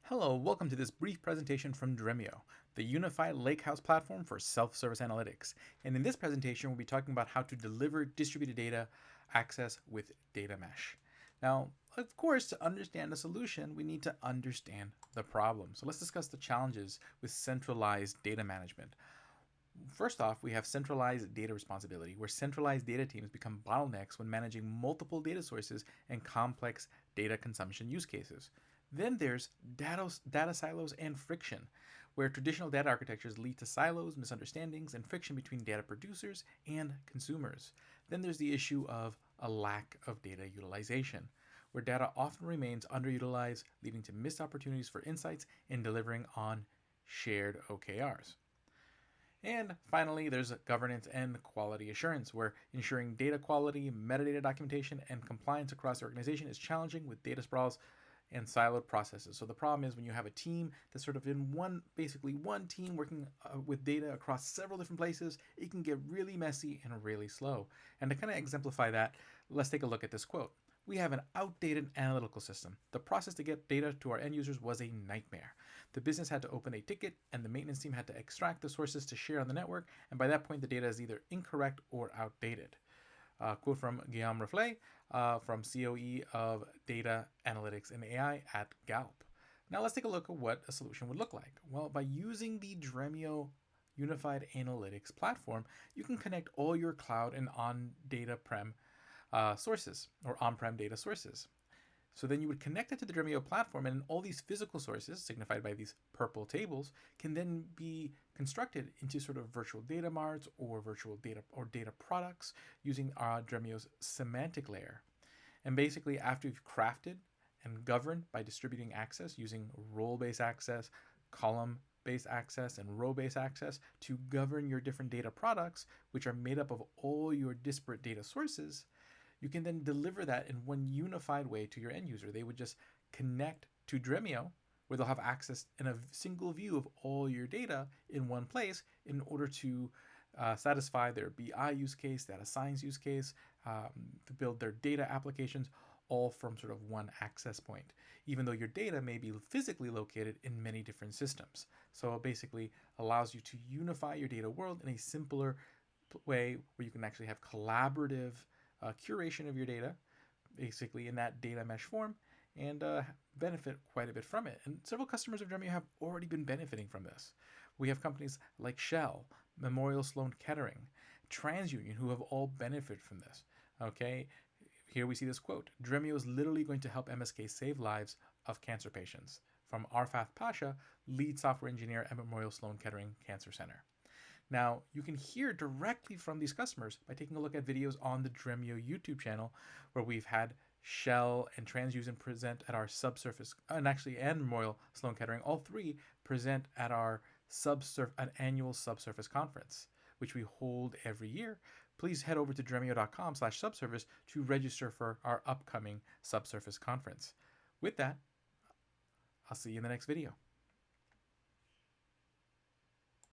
Hello, welcome to this brief presentation from Dremio, the unified lakehouse platform for self-service analytics. And in this presentation, we'll be talking about how to deliver distributed data access with data mesh. Now, of course, to understand the solution, we need to understand the problem. So let's discuss the challenges with centralized data management. First off, we have centralized data responsibility, where centralized data teams become bottlenecks when managing multiple data sources and complex data consumption use cases. Then there's data silos and friction, where traditional data architectures lead to silos, misunderstandings, and friction between data producers and consumers. Then there's the issue of a lack of data utilization, where data often remains underutilized, leading to missed opportunities for insights and delivering on shared OKRs. And finally, there's governance and quality assurance, where ensuring data quality, metadata documentation, and compliance across the organization is challenging with data sprawls and siloed processes. So the problem is when you have a team that's sort of in basically one team working with data across several different places, it can get really messy and really slow. And to kind of exemplify that, let's take a look at this quote. We have an outdated analytical system. The process to get data to our end users was a nightmare. The business had to open a ticket, and the maintenance team had to extract the sources to share on the network, and by that point, the data is either incorrect or outdated. Quote from Guillaume Reflet, from COE of Data Analytics and AI at Gallup. Now let's take a look at what a solution would look like. Well, by using the Dremio Unified Analytics platform, you can connect all your cloud and sources or on-prem data sources. So then you would connect it to the Dremio platform, and all these physical sources, signified by these purple tables, can then be constructed into sort of virtual data marts or virtual data or data products using Dremio's semantic layer. And basically, after you've crafted and governed by distributing access using role-based access, column-based access, and row-based access to govern your different data products, which are made up of all your disparate data sources, you can then deliver that in one unified way to your end user. They would just connect to Dremio, where they'll have access in a single view of all your data in one place in order to satisfy their BI use case, data science use case, to build their data applications, all from sort of one access point, even though your data may be physically located in many different systems. So it basically allows you to unify your data world in a simpler way where you can actually have collaborative curation of your data, basically in that data mesh form, and benefit quite a bit from it. And several customers of Dremio have already been benefiting from this. We have companies like Shell, Memorial Sloan Kettering, TransUnion, who have all benefited from this. Okay, here we see this quote: Dremio is literally going to help MSK save lives of cancer patients. From Arfath Pasha, lead software engineer at Memorial Sloan Kettering Cancer Center. Now, you can hear directly from these customers by taking a look at videos on the Dremio YouTube channel, where we've had Shell and TransUnion present at our subsurface, and Memorial Sloan Kettering, all three present at our an annual subsurface conference, which we hold every year. Please head over to dremio.com/subsurface to register for our upcoming subsurface conference. With that, I'll see you in the next video.